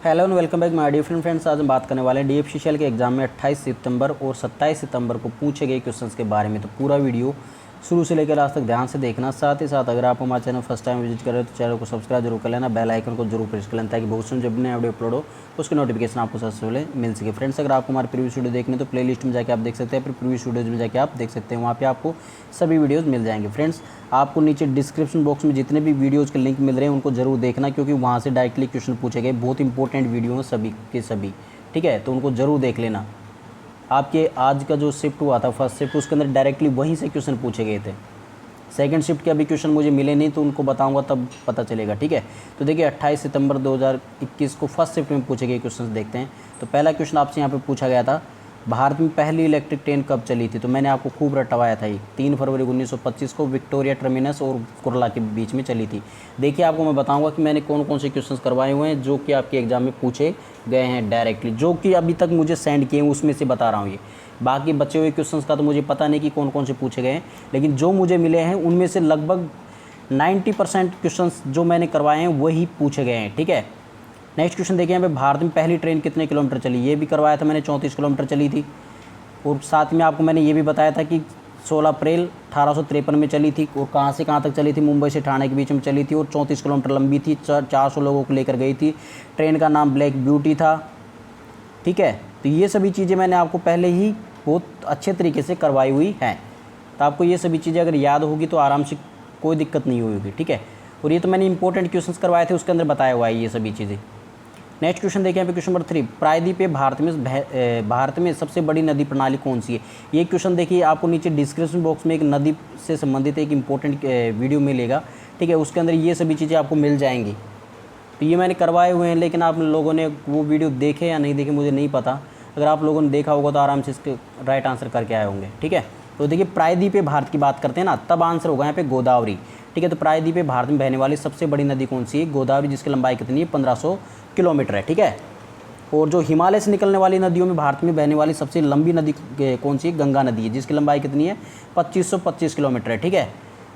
Hello and welcome back my dear friends. आज हम बात करने वाले हैं डीएफसीसीएल के एग्जाम में 28 सितंबर और 27 सितंबर को पूछे गए क्वेश्चंस के बारे में। तो पूरा वीडियो शुरू से लेकर लास्ट तक ध्यान से देखना। साथ ही साथ अगर आप हमारे चैनल फर्स्ट टाइम विजिट कर रहे हो तो चैनल को सब्सक्राइब जरूर कर लेना, बेल आइकन को जरूर प्रेस कर लेना ताकि बहुत से जब नए वीडियो अपलोड हो उसकी नोटिफिकेशन आपको सबसे पहले मिल सके। फ्रेंड्स, अगर आपको हमारे प्रीवियस वीडियो देखने तो प्लेलिस्ट में जाकर आप देख सकते हैं, फिर प्रीवियस वीडियोज में जाकर आप देख सकते हैं, वहाँ पे आपको सभी वीडियोज़ मिल जाएंगे। फ्रेंड्स, आपको नीचे डिस्क्रिप्शन बॉक्स में जितने भी वीडियोज़ के लिंक मिल रहे हैं उनको जरूर देखना, क्योंकि वहाँ से डायरेक्टली क्वेश्चन पूछे गए। बहुत इंपॉर्टेंट वीडियो हैं सभी के सभी, ठीक है, तो उनको ज़रूर देख लेना। आपके आज का जो शिफ्ट हुआ था फर्स्ट शिफ्ट, उसके अंदर डायरेक्टली वहीं से क्वेश्चन पूछे गए थे। सेकंड शिफ्ट के अभी क्वेश्चन मुझे मिले नहीं, तो उनको बताऊंगा तब पता चलेगा, ठीक है। तो देखिए 28 सितंबर 2021 को फर्स्ट शिफ्ट में पूछे गए क्वेश्चन देखते हैं। तो पहला क्वेश्चन आपसे यहाँ पे पूछा गया था, भारत में पहली इलेक्ट्रिक ट्रेन कब चली थी? तो मैंने आपको खूब रटवाया था, ये 3 फरवरी 1925 को विक्टोरिया टर्मिनस और कुर्ला के बीच में चली थी। देखिए आपको मैं बताऊंगा कि मैंने कौन कौन से क्वेश्चंस करवाए हुए हैं जो कि आपके एग्जाम में पूछे गए हैं डायरेक्टली, जो कि अभी तक मुझे सेंड किए हैं उसमें से बता रहा हूँ। ये बाकी बचे हुए क्वेश्चंस का तो मुझे पता नहीं कि कौन कौन से पूछे गए हैं, लेकिन जो मुझे मिले हैं उनमें से लगभग 90% क्वेश्चंस जो मैंने करवाए हैं वही पूछे गए हैं, ठीक है। नेक्स्ट क्वेश्चन देखिए यहाँ पे, भारत में पहली ट्रेन कितने किलोमीटर चली? ये भी करवाया था मैंने, 34 किलोमीटर चली थी। और साथ में आपको मैंने ये भी बताया था कि 16 अप्रैल 1853 में चली थी। और कहाँ से कहाँ तक चली थी? मुंबई से ठाणे के बीच में चली थी और 34 किलोमीटर लंबी थी। 400 लोगों को लेकर गई थी। ट्रेन का नाम ब्लैक ब्यूटी था, ठीक है। तो ये सभी चीज़ें मैंने आपको पहले ही बहुत अच्छे तरीके से करवाई हुई हैं, तो आपको ये सभी चीज़ें अगर याद होगी तो आराम से कोई दिक्कत नहीं होगी, ठीक है। और ये तो मैंने इंपॉर्टेंट क्वेश्चंस करवाए थे, उसके अंदर बताया हुआ है ये सभी चीज़ें। नेक्स्ट क्वेश्चन देखिए यहाँ पे, क्वेश्चन नंबर 3, प्रायद्वीप भारत में सबसे बड़ी नदी प्रणाली कौन सी है? ये क्वेश्चन देखिए आपको नीचे डिस्क्रिप्शन बॉक्स में एक नदी से संबंधित एक इंपॉर्टेंट वीडियो मिलेगा, ठीक है। उसके अंदर ये सभी चीज़ें आपको मिल जाएंगी। तो ये मैंने करवाए हुए हैं, लेकिन आप लोगों ने वो वीडियो देखे या नहीं देखे मुझे नहीं पता। अगर आप लोगों ने देखा होगा तो आराम से इसके राइट आंसर करके आए होंगे, ठीक है। तो देखिए प्रायद्वीपीय भारत की बात करते हैं ना, तब आंसर होगा यहाँ पे गोदावरी, ठीक है। तो प्रायद्वीपीय भारत में बहने वाली सबसे बड़ी नदी कौन सी है? गोदावरी, जिसकी लंबाई कितनी है? 1500 किलोमीटर है, ठीक है। और जो हिमालय से निकलने वाली नदियों में भारत में बहने वाली सबसे लंबी नदी कौन सी है? गंगा नदी है, जिसकी लंबाई कितनी है? 2525 किलोमीटर है, ठीक है।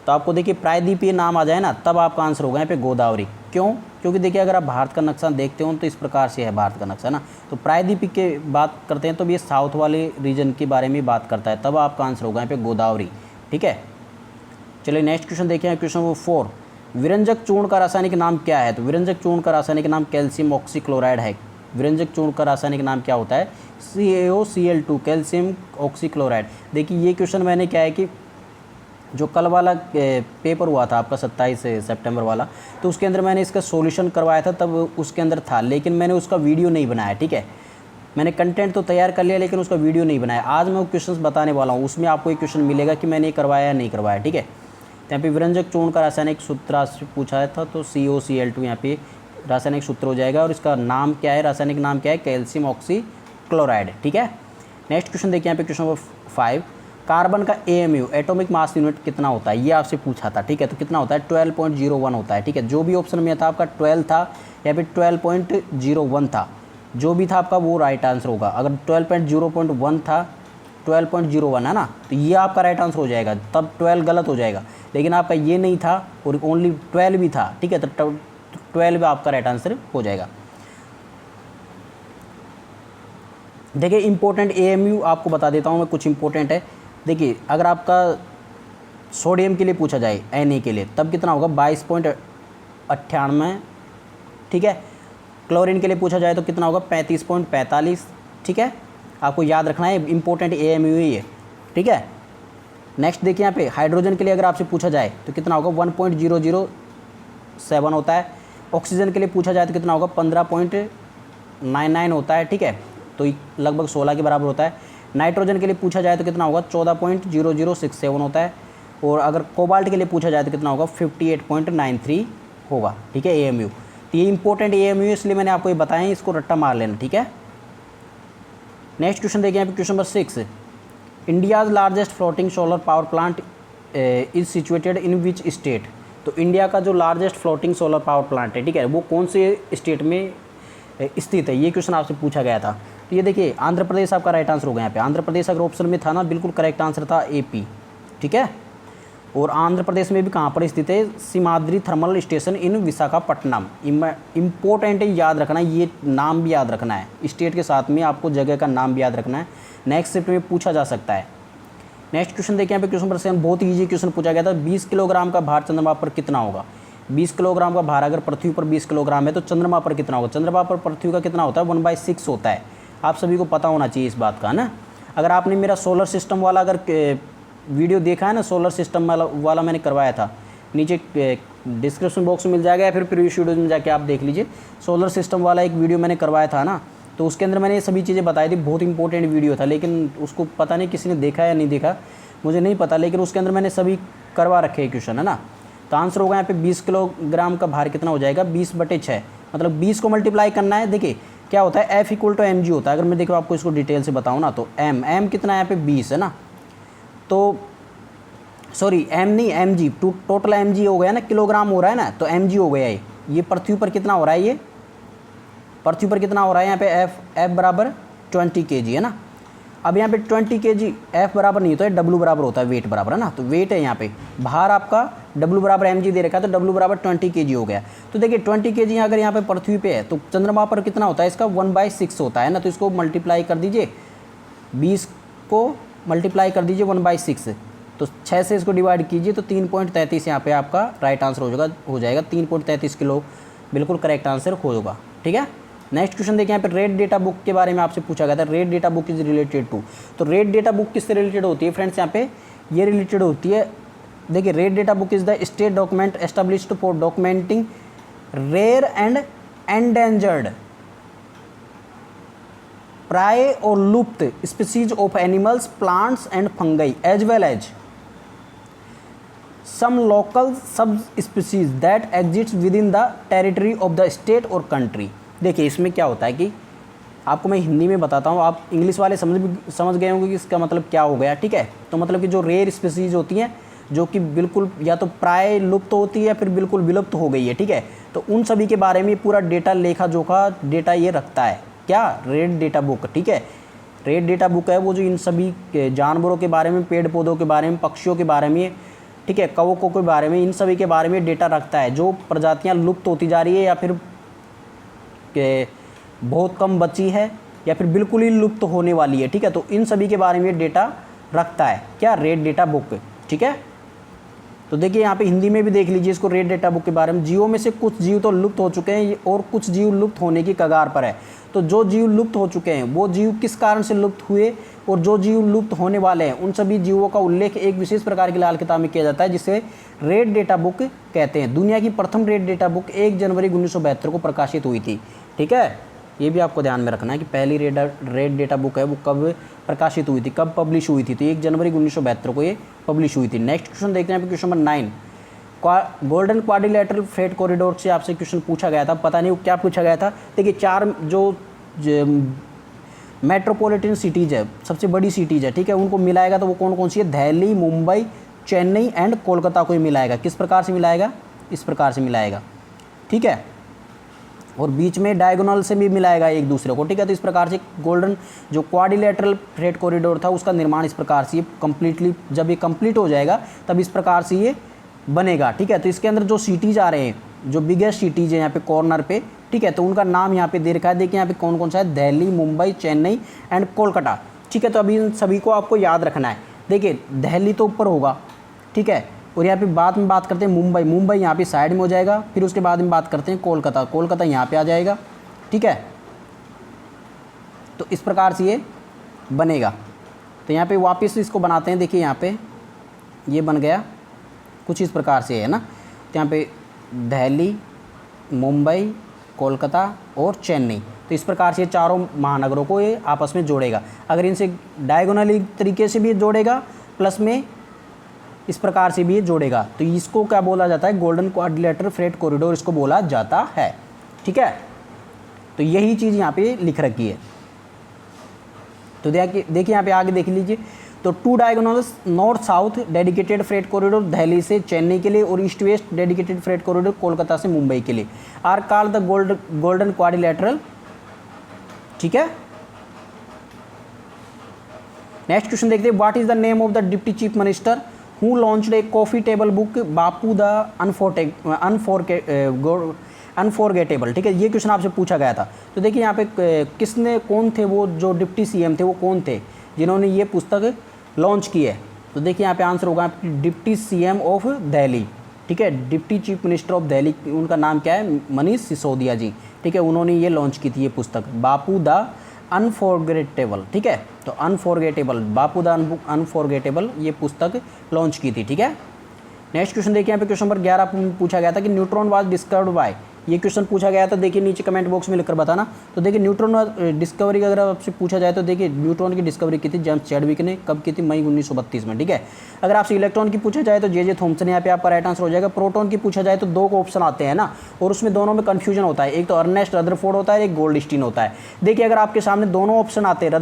तो आपको देखिए प्रायद्वीपीय नाम आ जाए ना, तब आपका आंसर होगा यहाँ पे गोदावरी। क्यों? क्योंकि देखिए अगर आप भारत का नक्शा देखते हो तो इस प्रकार से है भारत का नक्शा ना। तो प्रायद्वीपीय की बात करते हैं तो ये साउथ वाले रीजन के बारे में बात करता है, तब आपका आंसर होगा यहाँ पे गोदावरी, ठीक है। चलिए नेक्स्ट क्वेश्चन देखिए, क्वेश्चन नंबर 4, विरंजक चूर्ण का रासायनिक नाम क्या है? तो विरंजक चूर्ण का रासायनिक नाम कैल्शियम ऑक्सीक्लोराइड है। विरंजक चूर्ण का रासायनिक नाम क्या होता है? CaOCl2, calcium oxychloride. देखिए ये क्वेश्चन मैंने क्या है कि जो कल वाला पेपर हुआ था आपका 27 सितंबर वाला, तो उसके अंदर मैंने इसका सॉल्यूशन करवाया था, तब उसके अंदर था, लेकिन मैंने उसका वीडियो नहीं बनाया, ठीक है। मैंने कंटेंट तो तैयार कर लिया लेकिन उसका वीडियो नहीं बनाया। आज मैं वो क्वेश्चंस बताने वाला हूँ, उसमें आपको एक क्वेश्चन मिलेगा कि मैंने ये करवाया या नहीं करवाया, ठीक है। तो यहाँ पे विरंजक चूर्ण का रासायनिक सूत्र आपसे पूछा था, तो CaOCl2 यहाँ पे रासायनिक सूत्र हो जाएगा। और इसका नाम क्या है, रासायनिक नाम क्या है? कैल्शियम ऑक्सीक्लोराइड, ठीक है। नेक्स्ट क्वेश्चन देखिए यहाँ पे, क्वेश्चन नंबर 5, कार्बन का AMU एटॉमिक मास यूनिट कितना होता है? ये आपसे पूछा था, ठीक है। तो कितना होता है? 12.01 होता है, ठीक है। जो भी ऑप्शन में था आपका 12 था या फिर 12.01 था, जो भी था आपका वो राइट आंसर होगा। अगर 12.0.1 था, 12.01 है ना, तो ये आपका राइट आंसर हो जाएगा, तब 12 गलत हो जाएगा। लेकिन आपका ये नहीं था और ओनली 12 भी था, ठीक है, तो 12 आपका राइट आंसर हो जाएगा। देखिए इंपॉर्टेंट AMU आपको बता देता हूँ मैं, कुछ इंपॉर्टेंट है। देखिए अगर आपका सोडियम के लिए पूछा जाए, Na के लिए, तब कितना होगा? 22.98, ठीक है। क्लोरीन के लिए पूछा जाए तो कितना होगा? 35.45, ठीक है। आपको याद रखना है, इंपॉर्टेंट AMU ही है, ठीक है। नेक्स्ट देखिए यहाँ पे, हाइड्रोजन के लिए अगर आपसे पूछा जाए तो कितना होगा? 1.007 होता है। ऑक्सीजन के लिए पूछा जाए तो कितना होगा? 15.99 होता है, ठीक है। तो लगभग 16 के बराबर होता है। नाइट्रोजन के लिए पूछा जाए तो कितना होगा? 14.0067 होता है। और अगर कोबाल्ट के लिए पूछा जाए तो कितना होगा? 58.93 होगा, ठीक है, AMU। तो ये इंपॉर्टेंट AMU है, इसलिए मैंने आपको ये बताया, इसको रट्टा मार लेना, ठीक है। नेक्स्ट क्वेश्चन देखिए यहाँ पे, question number 6, India's largest floating solar power plant is situated in which state? तो इंडिया का जो largest floating solar power plant है, ठीक है, वो कौन से स्टेट में स्थित है? ये क्वेश्चन आपसे पूछा गया था। तो ये देखिए आंध्र प्रदेश आपका राइट आंसर होगा यहाँ पे। आंध्र प्रदेश अगर ऑप्शन में था ना, बिल्कुल करेक्ट आंसर था AP, ठीक है। और आंध्र प्रदेश में भी कहाँ पर स्थित है, Simhadri thermal station in Visakhapatnam. Important है, याद रखना, ये नाम भी याद रखना है, स्टेट के साथ में आपको जगह का नाम भी याद रखना है, नेक्स्ट शिफ्ट में पूछा जा सकता है। नेक्स्ट क्वेश्चन देखिए, यहाँ पे क्वेश्चन नंबर 7 बहुत ईजी क्वेश्चन पूछा गया था। 20 किलोग्राम का भार चंद्रमा पर कितना होगा? 20 किलोग्राम का भार अगर पृथ्वी पर 20 किलोग्राम है तो चंद्रमा पर कितना होगा? चंद्रमा पर पृथ्वी का कितना होता है? 1/6 होता है। आप सभी को पता होना चाहिए इस बात का ना। अगर आपने मेरा सोलर सिस्टम वाला अगर वीडियो देखा है ना, सोलर सिस्टम वाला मैंने करवाया था, नीचे डिस्क्रिप्शन बॉक्स में मिल जाएगा या फिर प्रीवियस वीडियो में जाके आप देख लीजिए। सोलर सिस्टम वाला एक वीडियो मैंने करवाया था ना, तो उसके अंदर मैंने ये सभी चीज़ें बताई थी। बहुत इंपॉर्टेंट वीडियो था, लेकिन उसको पता नहीं किसी ने देखा या नहीं देखा, मुझे नहीं पता, लेकिन उसके अंदर मैंने सभी करवा रखे हैं क्वेश्चन, है ना। तो आंसर होगा यहाँ पे 20 किलोग्राम का भार कितना हो जाएगा? 20/6, मतलब 20 को मल्टीप्लाई करना है। देखिए क्या होता है, F = mg होता है। अगर मैं देखो आपको इसको डिटेल से बताऊँ ना, तो m कितना है यहाँ पे? 20 है ना, तो सॉरी m नहीं mg, टोटल mg हो गया ना, किलोग्राम हो रहा है ना, तो mg हो गया ये पृथ्वी पर कितना हो रहा है? ये पृथ्वी पर कितना हो रहा है यहाँ पे? F बराबर 20 kg है ना। अब यहाँ पे 20 kg F बराबर नहीं होता है, W बराबर होता है वेट बराबर, है ना। तो वेट है यहाँ पे, भार आपका W बराबर mg दे रखा है, तो W बराबर 20 kg हो गया। तो देखिए 20 kg अगर यहाँ पे पृथ्वी पे है तो चंद्रमा पर कितना होता है? इसका 1/6 होता है ना। तो इसको मल्टीप्लाई कर दीजिए, 20 को मल्टीप्लाई कर दीजिए 1/6, तो 6 से इसको डिवाइड कीजिए तो 3.33 यहाँ पे आपका राइट आंसर हो जाएगा। 3.33 किलो बिल्कुल करेक्ट आंसर होगा, ठीक है। नेक्स्ट क्वेश्चन देखिए, यहाँ पे रेड डेटा बुक के बारे में आपसे पूछा गया था। Red data book is related to, तो रेड डेटा बुक किससे रिलेटेड होती है फ्रेंड्स? यहाँ पे ये रिलेटेड होती है, देखिए red data book is the state document established for documenting rare and endangered प्राय और लुप्त species of animals, plants and fungi as well as some local subspecies that exist within the territory of the state or country। देखिए इसमें क्या होता है कि आपको मैं हिंदी में बताता हूँ, आप इंग्लिश वाले समझ गए होंगे कि इसका मतलब क्या हो गया, ठीक है। तो मतलब कि जो रेयर स्पीसीज होती हैं, जो कि बिल्कुल या तो प्राय लुप्त होती है या फिर बिल्कुल विलुप्त हो गई है, ठीक है, तो उन सभी के बारे में पूरा डेटा, लेखा जोखा डेटा ये रखता है। क्या? रेड डेटा बुक, ठीक है। रेड डेटा बुक है वो जो इन सभी जानवरों के बारे में, पेड़ पौधों के बारे में, पक्षियों के बारे में, ठीक है, कवकों के बारे में, इन सभी के बारे में डेटा रखता है। जो प्रजातियां लुप्त होती जा रही है या फिर बहुत कम बची है या फिर बिल्कुल ही लुप्त होने वाली है, ठीक है, तो इन सभी के बारे में डेटा रखता है। क्या? रेड डेटा बुक, ठीक है। तो देखिए यहाँ पे हिंदी में भी देख लीजिए इसको, रेड डेटा बुक के बारे में। जीवों में से कुछ जीव तो लुप्त हो चुके हैं और कुछ जीव लुप्त होने की कगार पर है। तो जो जीव लुप्त हो चुके हैं वो जीव किस कारण से लुप्त हुए, और जो जीव लुप्त होने वाले हैं उन सभी जीवों का उल्लेख एक विशेष प्रकार की लाल किताब में किया जाता है, जिसे रेड डेटा बुक कहते हैं। दुनिया की प्रथम रेड डेटा बुक 1 जनवरी 1972 को प्रकाशित हुई थी, ठीक है। ये भी आपको ध्यान में रखना है कि पहली रेड डेटा बुक है वो कब प्रकाशित हुई थी, कब पब्लिश हुई थी, तो 1 जनवरी 1972 को ये पब्लिश हुई थी। नेक्स्ट क्वेश्चन देखते हैं question number 9। Golden quadrilateral freight corridor से आपसे क्वेश्चन पूछा गया था, पता नहीं क्या पूछा गया था। देखिए 4 जो मेट्रोपॉलिटन सिटीज़ है, सबसे बड़ी सिटीज़ है, ठीक है, उनको मिलाएगा तो वो कौन कौन सी है? दिल्ली, मुंबई, चेन्नई एंड कोलकाता को ही मिलाएगा। किस प्रकार से मिलाएगा? इस प्रकार से मिलाएगा, ठीक है, और बीच में डायगोनल से भी मिलाएगा एक दूसरे को, ठीक है। तो इस प्रकार से गोल्डन जो क्वाड्रिलेटरल फ्रेट कॉरिडोर था उसका निर्माण इस प्रकार से कंप्लीटली, जब ये कंप्लीट हो जाएगा तब इस प्रकार से ये बनेगा, ठीक है। तो इसके अंदर जो सिटीज़ आ रहे हैं, जो बिगेस्ट सिटीज़ है यहाँ पे कॉर्नर पे, ठीक है, तो उनका नाम यहाँ पे दे रखा है। देखिए यहाँ पे कौन कौन सा है? दिल्ली, मुंबई, चेन्नई एंड कोलकाता, ठीक है। तो अभी इन सभी को आपको याद रखना है। देखिए दिल्ली तो ऊपर होगा, ठीक है, और यहाँ पे बाद में बात करते हैं मुंबई, मुंबई यहाँ पे साइड में हो जाएगा। फिर उसके बाद में बात करते हैं कोलकाता, कोलकाता यहाँ पे आ जाएगा, ठीक है। तो इस प्रकार से ये बनेगा। तो यहाँ पे वापस इसको बनाते हैं। देखिए यहाँ पे ये बन गया कुछ इस प्रकार से, है ना। तो यहाँ पे दिल्ली, मुंबई, कोलकाता और चेन्नई, तो इस प्रकार से चारों महानगरों को ये आपस में जोड़ेगा। अगर इनसे डायगोनली तरीके से भी जोड़ेगा, प्लस में इस प्रकार से भी ये जोड़ेगा, तो इसको क्या बोला जाता है? गोल्डन क्वाड्रिलेटरल फ्रेट कॉरिडोर इसको बोला जाता है, ठीक है। तो यही चीज़ यहाँ पे लिख रखी है। तो देखिए यहाँ पे आगे देख लीजिए, तो 2 diagonals north south dedicated freight corridor Delhi से चेन्नई के लिए और east west dedicated freight corridor Kolkata से मुंबई के लिए are called the golden quadrilateral, ठीक है। नेक्स्ट क्वेश्चन देखते हैं, what is the name of the deputy chief minister who launched a coffee table book Bapu the unforgettable, ठीक है, ये क्वेश्चन आपसे पूछा गया था। तो देखिए यहाँ पे किसने, कौन थे वो जो डिप्टी सीएम थे, वो कौन थे जिन्होंने ये पुस्तक लॉन्च की है। तो देखिए यहाँ पे आंसर होगा डिप्टी सीएम ऑफ दिल्ली, ठीक है, deputy chief minister of Delhi, उनका नाम क्या है, मनीष सिसोदिया जी, ठीक है, उन्होंने ये लॉन्च की थी ये पुस्तक बापू द अनफॉरगेटेबल, ठीक है। तो अनफॉरगेटेबल, बापू द अनफॉरगेटेबल ये पुस्तक लॉन्च की थी, ठीक है। नेक्स्ट क्वेश्चन देखिए यहाँ पे क्वेश्चन नंबर 11 पूछा गया था कि न्यूट्रॉन वाज डिस्कवर्ड बाय, ये क्वेश्चन पूछा गया था। देखिए नीचे कमेंट बॉक्स में लिखकर बताना। तो देखिए न्यूट्रॉन डिस्कवरी अगर आपसे पूछा जाए तो देखिए न्यूट्रॉन की डिस्कवरी की थी जेम्स चैडविक ने, कब की थी, मई 1932 में, ठीक है। अगर आपसे इलेक्ट्रॉन की पूछा जाए तो जे थॉमसन यहाँ पे आपका राइट आंसर हो जाएगा। प्रोटॉन की पूछा जाए तो दो को ऑप्शन आते हैं ना, और उसमें दोनों में कन्फ्यूजन होता है, एक तो अर्नेस्ट रदरफोर्ड होता है, एक गोल्डस्टीन होता है। देखिए अगर आपके सामने दोनों ऑप्शन आते हैं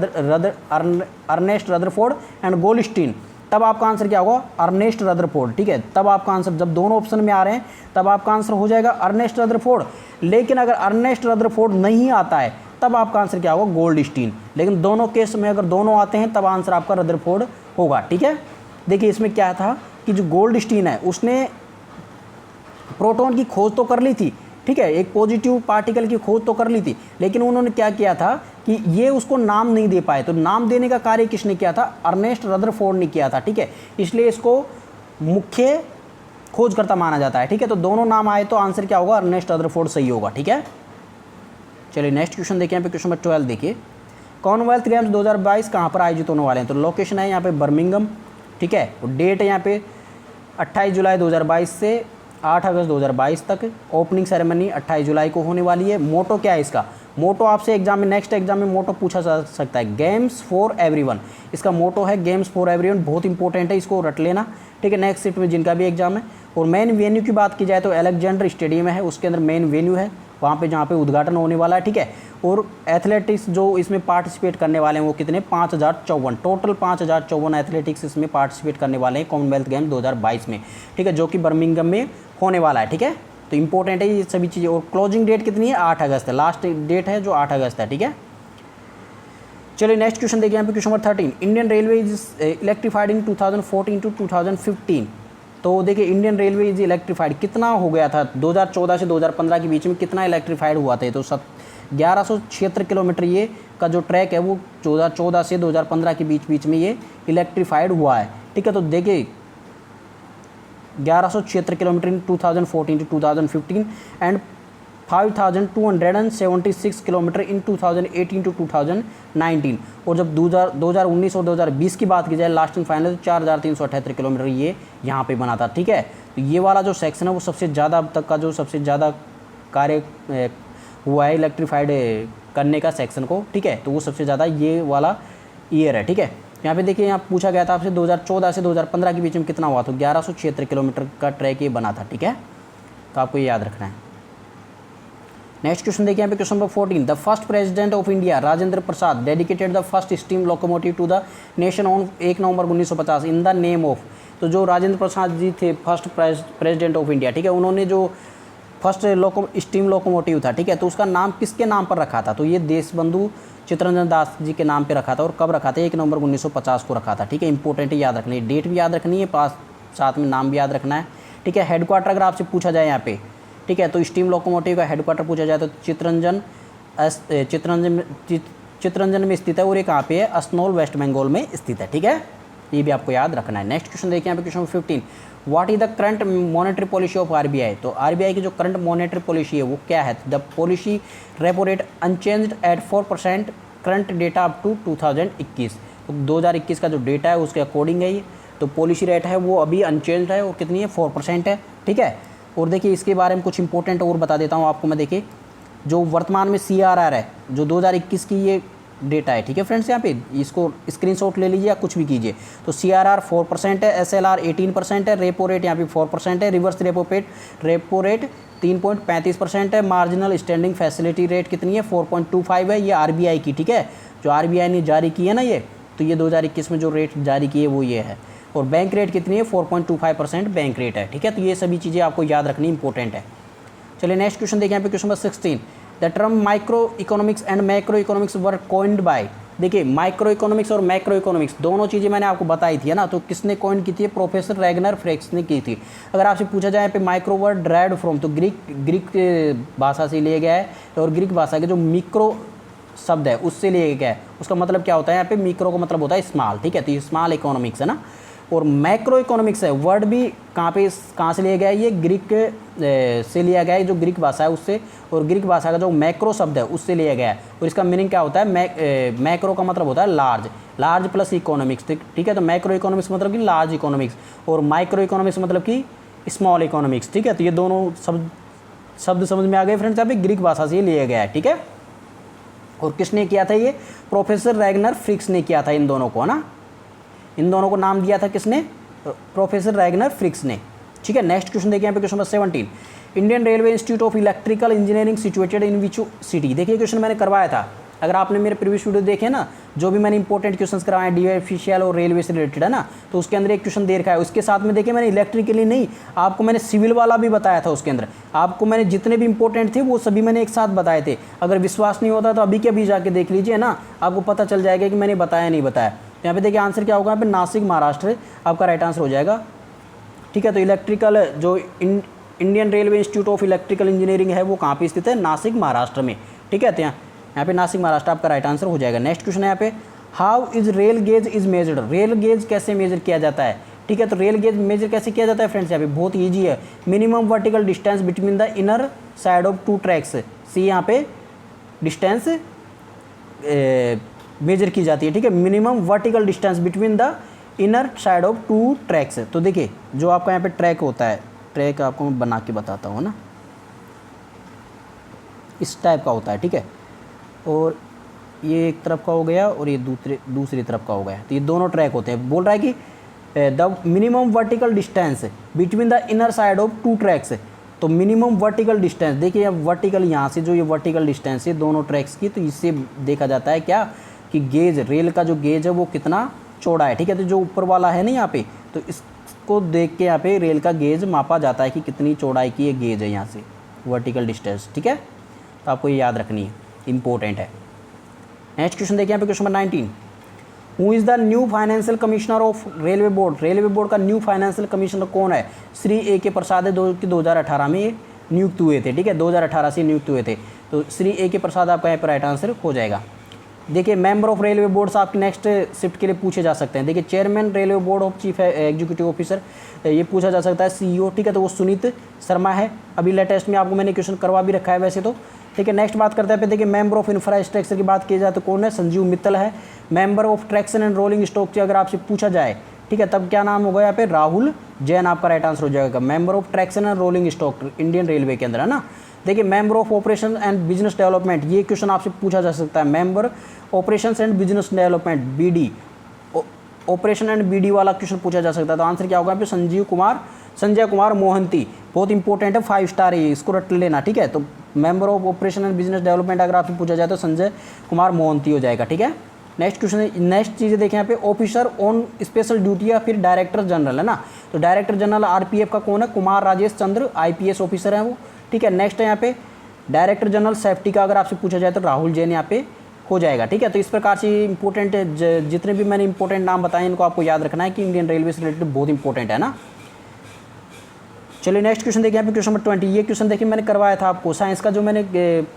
अर्नेस्ट रदरफोर्ड एंड गोल्डस्टीन, तब आपका आंसर क्या होगा, अर्नेस्ट रदरफोर्ड, ठीक है। तब आपका आंसर, जब दोनों ऑप्शन में आ रहे हैं तब आपका आंसर हो जाएगा अर्नेस्ट रदरफोर्ड। लेकिन अगर अर्नेस्ट रदरफोर्ड नहीं आता है तब आपका आंसर क्या होगा, गोल्डस्टीन। लेकिन दोनों केस में अगर दोनों आते हैं तब आंसर आपका रदरफोर्ड होगा, ठीक है। देखिए इसमें क्या था कि जो गोल्डस्टीन है उसने प्रोटॉन की खोज तो कर ली थी, ठीक है, एक पॉजिटिव पार्टिकल की खोज तो कर ली थी, लेकिन उन्होंने क्या किया था कि ये उसको नाम नहीं दे पाए। तो नाम देने का कार्य किसने किया था, अर्नेस्ट रदरफोर्ड ने किया था, ठीक है। इसलिए इसको मुख्य खोजकर्ता माना जाता है, ठीक है। तो दोनों नाम आए तो आंसर क्या होगा, अर्नेस्ट रदरफोर्ड सही होगा, ठीक है। चलिए नेक्स्ट क्वेश्चन देखिए, यहाँ पे क्वेश्चन नंबर 12 देखिए, कॉमनवेल्थ गेम्स 2022 कहाँ पर आयोजित होने वाले हैं। तो लोकेशन है यहाँ पे बर्मिंघम, ठीक है। और डेट है यहाँ पे 28 जुलाई 2022 से 8 अगस्त 2022 तक। ओपनिंग सेरेमनी 28 जुलाई को होने वाली है। मोटो क्या है इसका, मोटो आपसे एग्जाम में, नेक्स्ट एग्जाम में मोटो पूछा जा सकता है, गेम्स फॉर एवरीवन, इसका मोटो है गेम्स फॉर एवरीवन, बहुत इंपॉर्टेंट है, इसको रट लेना, ठीक है, नेक्स्ट शिफ्ट में जिनका भी एग्जाम है। और मेन वेन्यू की बात की जाए तो अलेक्जेंडर स्टेडियम है, उसके अंदर मेन वेन्यू है, वहाँ पे जहाँ पे उद्घाटन होने वाला है, ठीक है। और एथलेटिक्स जो इसमें पार्टिसिपेट करने वाले हैं वो कितने, 5054, टोटल 5054 एथलेटिक्स इसमें पार्टिसिपेट करने वाले हैं कॉमनवेल्थ गेम 2022 में, ठीक है, जो कि बर्मिंघम में होने वाला है, ठीक है। तो इंपॉर्टेंट है ये सभी चीज़ें। और क्लोजिंग डेट कितनी है, 8 अगस्त है, लास्ट डेट है जो 8 अगस्त है, ठीक है। चलिए नेक्स्ट क्वेश्चन देखिए यहाँ पे question number 13, Indian railway is electrified in 2014 to 2015। तो देखिए इंडियन रेलवे इज इलेक्ट्रीफाइड कितना हो गया था 2014 से 2015 के बीच में, कितना इलेक्ट्रीफाइड हुआ था। तो 1176 किलोमीटर ये का जो ट्रैक है वो 2014 से 2015 के बीच में ये इलेक्ट्रीफाइड हुआ है, ठीक है। तो देखिए 1176 kilometre in 2014 to 2015 and 5276 kilometre in 2018 to 2019। और जब 2019 और 2020 की बात की जाए लास्ट एंड फाइनल, 4378 किलोमीटर ये यहाँ पे बना था, ठीक है। तो ये वाला जो सेक्शन है वो सबसे ज़्यादा अब तक का जो सबसे ज़्यादा कार्य हुआ है इलेक्ट्रीफाइड करने का सेक्शन को, ठीक है। तो वो सबसे ज़्यादा ये वाला ईयर है, ठीक है। यहाँ पे देखिए, यहाँ पूछा गया था आपसे 2014 से 2015 के बीच में कितना हुआ, तो 1176 किलोमीटर का ट्रैक ये बना था, ठीक है। तो आपको ये याद रखना है। नेक्स्ट क्वेश्चन देखिए यहाँ पे question number 14, the first president of India Rajendra Prasad dedicated the first steam locomotive to the nation on 1 November 1950 in the name of. तो जो राजेंद्र प्रसाद जी थे फर्स्ट प्रेसिडेंट ऑफ इंडिया, ठीक है, उन्होंने जो फर्स्ट स्टीम लोकोमोटिव था, ठीक है, तो उसका नाम किसके नाम पर रखा था। तो ये देशबंधु चित्तरंजन दास जी के नाम पे रखा था। और कब रखा था, 1 नवंबर 1950 को रखा था, ठीक है। इंपॉर्टेंट याद रखनी है, डेट भी याद रखनी है, पास साथ में नाम भी याद रखना है, ठीक है। हेडक्वार्टर अगर आपसे पूछा जाए यहाँ पे, ठीक है, तो स्टीम लोकोमोटिव का हेडक्वार्टर पूछा जाए तो चित्तरंजन में स्थित है। और ये कहाँ पे है, असनोल वेस्ट बंगाल में स्थित है, ठीक है। ये भी आपको याद रखना है। नेक्स्ट क्वेश्चन देखिए यहाँ पे question 15, what is the current monetary policy of RBI. तो आरबीआई की जो करंट मॉनेटरी पॉलिसी है वो क्या है, the policy repo rate unchanged at 4% current data up to 2021। तो 2021 का जो डेटा है उसके अकॉर्डिंग है ये। तो पॉलिसी रेट है वो अभी अनचेंज्ड है और कितनी है, 4% है, ठीक है। और देखिए इसके बारे में कुछ इंपॉर्टेंट और बता देता हूँ आपको मैं। देखिए जो वर्तमान में CRR है जो 2021 की ये डेटा है, ठीक है फ्रेंड्स, यहाँ पे इसको स्क्रीनशॉट ले लीजिए या कुछ भी कीजिए। तो CRR 4% है, SLR 18% है, रेपो रेट यहाँ पे 4% है, रिवर्स रेपो रेट 3.35% है, मार्जिनल स्टैंडिंग फैसिलिटी रेट कितनी है, 4.25 है। ये RBI की, ठीक है, जो RBI ने जारी की है ना ये, तो ये 2021 में जो रेट जारी की है वो ये है। और बैंक रेट कितनी है, 4.25% बैंक रेट है, ठीक है। तो ये सभी चीज़ें आपको याद रखनी इंपॉर्टेंट है। चलिए नेक्स्ट क्वेश्चन देखिए यहाँ पे question number 16, the term micro economics and macro economics were coined bye देखिए माइक्रो इकोनॉमिक्स और मैक्रो इकोनॉमिक्स दोनों चीज़ें मैंने आपको बताई थी है ना, तो किसने कॉइन की थी? प्रोफेसर रैगनर फ्रिक्स ने की थी। अगर आपसे पूछा जाए पे माइक्रो वर्ड ड्राइव्ड फ्रॉम, तो ग्रीक भाषा से लिया गया है, और ग्रीक भाषा के जो मिक्रो शब्द है उससे लिया गया है। उसका मतलब क्या होता है? यहाँ पे मिक्रो का मतलब होता है स्मॉल, ठीक है, तो ये स्मॉल इकोनॉमिक्स है ना। और मैक्रो इकोनॉमिक्स है, वर्ड भी कहाँ से लिया गया है? ये ग्रीक से लिया गया है, जो ग्रीक भाषा है उससे, और ग्रीक भाषा का जो मैक्रो शब्द है उससे लिया गया है। और इसका मीनिंग क्या होता है? मैक्रो का मतलब होता है लार्ज प्लस इकोनॉमिक्स, ठीक है। तो मैक्रो इकोनॉमिक्स मतलब कि लार्ज इकोनॉमिक्स, और माइक्रो इकोनॉमिक्स मतलब कि स्मॉल इकोनॉमिक्स, ठीक है। तो ये दोनों शब्द समझ में आ गए फ्रेंड्स, यहाँ पे ग्रीक भाषा से लिया गया है, ठीक है। और किसने किया था? ये प्रोफेसर रैगनर फ्रिक्स ने किया था इन दोनों को, है ना। इन दोनों को नाम दिया था किसने? प्रोफेसर रैगनर फ्रिक्स ने, ठीक है। नेक्स्ट क्वेश्चन देखिए यहाँ पे question number 17, Indian railway institute of electrical engineering situated in which city. देखिए क्वेश्चन मैंने करवाया था, अगर आपने मेरे प्रीवियस वीडियो देखे ना, जो भी मैंने इंपॉर्टेंट क्वेश्चंस करवाए DFCCL और रेलवे से रिलेटेड, है ना, तो उसके अंदर एक क्वेश्चन दे रखा है। उसके साथ में देखिए मैंने इलेक्ट्रिकली नहीं, आपको मैंने सिविल वाला भी बताया था। उसके अंदर आपको मैंने जितने भी इंपॉर्टेंट थे वो सभी मैंने एक साथ बताए थे। अगर विश्वास नहीं होता तो अभी के अभी जाके देख लीजिए ना, आपको पता चल जाएगा कि मैंने बताया नहीं बताया। यहाँ पे देखिए आंसर क्या होगा? यहाँ पे नासिक महाराष्ट्र आपका राइट आंसर हो जाएगा, ठीक है। तो इलेक्ट्रिकल जो Indian railway institute of electrical engineering है वो कहाँ पे स्थित है? नासिक महाराष्ट्र में, ठीक है। तो यहाँ पे नासिक महाराष्ट्र आपका राइट आंसर हो जाएगा। नेक्स्ट क्वेश्चन है यहाँ पे, how is rail gauge is measured. Rail gauge कैसे मेजर किया जाता है, ठीक है। तो रेल गेज मेजर कैसे किया जाता है फ्रेंड्स? यहाँ पे बहुत ईजी है, minimum vertical distance between the inner side of two tracks. See यहाँ पे डिस्टेंस मेजर की जाती है, ठीक है। Minimum vertical distance between the inner side of two tracks. तो देखिए जो आपका यहाँ पे ट्रैक होता है, ट्रैक आपको मैं बना के बताता हूँ ना, इस टाइप का होता है, ठीक है। और ये एक तरफ का हो गया और ये दूसरी तरफ का हो गया, तो ये दोनों ट्रैक होते हैं। बोल रहा है कि the minimum vertical distance between the inner side of two tracks. तो मिनिमम वर्टिकल डिस्टेंस देखिए, अब वर्टिकल यहाँ से जो ये वर्टिकल डिस्टेंस है दोनों ट्रैक्स की, तो इससे देखा जाता है क्या कि गेज, रेल का जो गेज है वो कितना चौड़ा है, ठीक है। तो जो ऊपर वाला है ना यहाँ पे, तो इसको देख के यहाँ पे रेल का गेज मापा जाता है कि कितनी चौड़ाई की ये गेज है यहाँ से, वर्टिकल डिस्टेंस, ठीक है। तो आपको ये याद रखनी है, इंपॉर्टेंट है। नेक्स्ट क्वेश्चन देखिए यहाँ पे question number 19, who is the new financial commissioner of railway board. Railway board का न्यू फाइनेंशियल कमिश्नर कौन है? श्री A.K. प्रसाद है, 2018 में नियुक्त हुए थे, ठीक है। 2018 से नियुक्त हुए थे, तो श्री A.K. प्रसाद आपका यहाँ पर राइट आंसर हो जाएगा। देखिए मेंबर ऑफ रेलवे बोर्ड्स आपके नेक्स्ट शिफ्ट के लिए पूछे जा सकते हैं। देखिए chairman railway board of chief executive officer, ये पूछा जा सकता है CEO, ठीक है। तो वो सुनीत शर्मा है, अभी लेटेस्ट में आपको मैंने क्वेश्चन करवा भी रखा है वैसे तो, ठीक है। नेक्स्ट बात करते हैं, देखिए मेंबर ऑफ इंफ्रास्ट्रक्चर की बात की जाए तो कौन है? संजीव मित्तल है। Member of traction and rolling stock की अगर आपसे पूछा जाए, ठीक है, तब क्या नाम होगा यहाँ पे? राहुल जैन आपका राइट आंसर हो जाएगा। Member of traction and rolling stock Indian railway के अंदर, है ना। देखिए member of operation and business development, ये क्वेश्चन आपसे पूछा जा सकता है। Member operations and business development BD, operation and BD वाला क्वेश्चन पूछा जा सकता है। तो आंसर क्या होगा यहाँ पे? संजय कुमार मोहंती, बहुत इंपॉर्टेंट है, 5 स्टार है, इसको रट लेना, ठीक है। तो member of operation and business development अगर आपसे पूछा जाए तो संजय कुमार मोहंती हो जाएगा, ठीक है। नेक्स्ट क्वेश्चन, नेक्स्ट चीज़ें देखें यहाँ पे, ऑफिसर ऑन स्पेशल ड्यूटी या फिर डायरेक्टर जनरल, है ना। तो डायरेक्टर जनरल RPF का कौन है? कुमार राजेश चंद्र, IPS ऑफिसर है वो, ठीक है। नेक्स्ट है यहाँ पे डायरेक्टर जनरल सेफ्टी का अगर आपसे पूछा जाए तो राहुल जैन यहाँ पे हो जाएगा, ठीक है। तो इस प्रकार से इंपॉर्टेंट जितने भी मैंने इंपॉर्टेंट नाम बताए इनको आपको याद रखना है कि इंडियन रेलवे से रिलेटेड बहुत इंपॉर्टेंट है ना। चलिए नेक्स्ट क्वेश्चन देखिए यहाँ पे क्वेश्चन नंबर 20, ये क्वेश्चन देखिए मैंने करवाया था आपको साइंस का, जो मैंने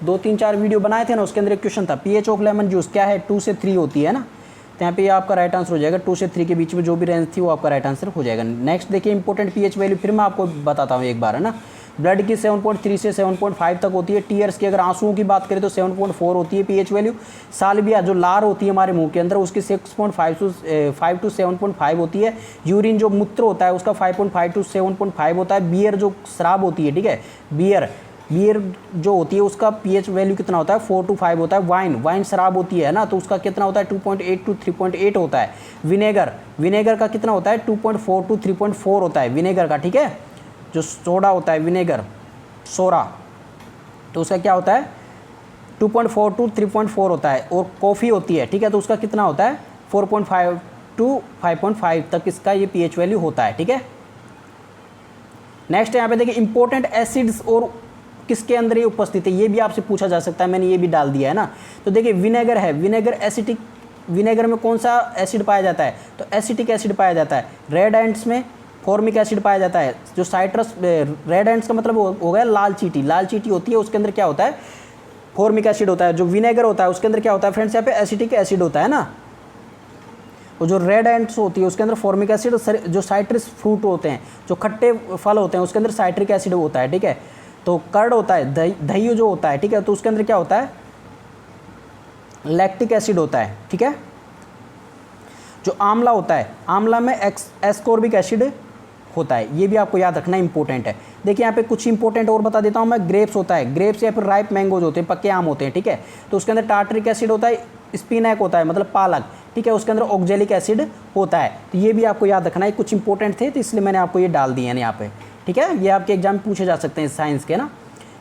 2-3-4 वीडियो बनाए थे ना, उसके अंदर एक क्वेश्चन था pH ऑफ लेमन जूस क्या है? 2 से 3 होती है ना। तो यहाँ पे आपका राइट आंसर हो जाएगा, 2 से 3 के बीच में जो भी रेंज थी वो आपका राइट आंसर हो जाएगा। नेक्स्ट देखिए इंपॉर्टेंट pH वैल्यू फिर मैं आपको बताता हूँ एक बार, है ना। ब्लड की 7.3 से 7.5 तक होती है। टीयर्स की अगर आंसुओं की बात करें तो 7.4 होती है pH वैल्यू। सालविया जो लार होती है हमारे मुंह के अंदर उसकी 6.5 to 7.5 होती है। यूरिन जो मूत्र होता है उसका 5.5 to 7.5 होता है। बियर जो शराब होती है, ठीक है, बियर जो होती है उसका pH वैल्यू कितना होता है? 4 to 5 होता है। वाइन शराब होती है ना, तो उसका कितना होता है? 2.8 to 3.8 होता है। विनेगर का कितना होता है? 2.4 to 3.4 होता है विनेगर का, ठीक है। जो सोडा होता है विनेगर, सोडा, तो उसका क्या होता है? 2.4 to 3.4 होता है। और कॉफ़ी होती है, ठीक है, तो उसका कितना होता है? 4.5 to 5.5 तक इसका ये pH वैल्यू होता है, ठीक है। नेक्स्ट यहाँ पे देखिए इंपॉर्टेंट एसिड्स और किसके अंदर ये उपस्थित है, ये भी आपसे पूछा जा सकता है, मैंने ये भी डाल दिया है ना। तो देखिए विनेगर है, विनेगर विनेगर में कौन सा एसिड पाया जाता है, तो एसिटिक एसिड पाया जाता है। रेड एंड्स में फॉर्मिक एसिड पाया जाता है। जो साइट्रस, रेड एंड्स का मतलब हो गया लाल चींटी, लाल चींटी होती है उसके अंदर क्या होता है, फॉर्मिक एसिड होता है। जो विनेगर होता है उसके अंदर क्या होता है फ्रेंड्स, यहाँ पे एसिटिक एसिड होता है ना। और जो रेड एंड्स होती है उसके अंदर फॉर्मिक एसिड। जो साइट्रस फ्रूट होते हैं, जो खट्टे फल होते हैं उसके अंदर साइट्रिक एसिड होता है, ठीक है। तो कर्ड होता है, दही जो होता है, ठीक है, तो उसके अंदर क्या होता है, लैक्टिक एसिड होता है, ठीक है। जो आंवला होता है, आंवला में एस्कॉर्बिक एसिड होता है, ये भी आपको याद रखना इंपॉर्टेंट है। देखिए यहाँ पे कुछ इंपॉर्टेंट और बता देता हूँ मैं। ग्रेप्स होता है, ग्रेप्स या फिर राइप मैंगोज होते हैं, पक्के आम होते हैं, ठीक है, तो उसके अंदर टार्टरिक एसिड होता है। स्पिनैक होता है मतलब पालक, ठीक है, उसके अंदर ऑक्जेलिक एसिड होता है। तो ये भी आपको याद रखना है, कुछ इंपॉर्टेंट थे तो इसलिए मैंने आपको ये डाल दिए हैं यहाँ पे, ठीक है। ये आपके एग्जाम में पूछे जा सकते हैं साइंस के ना।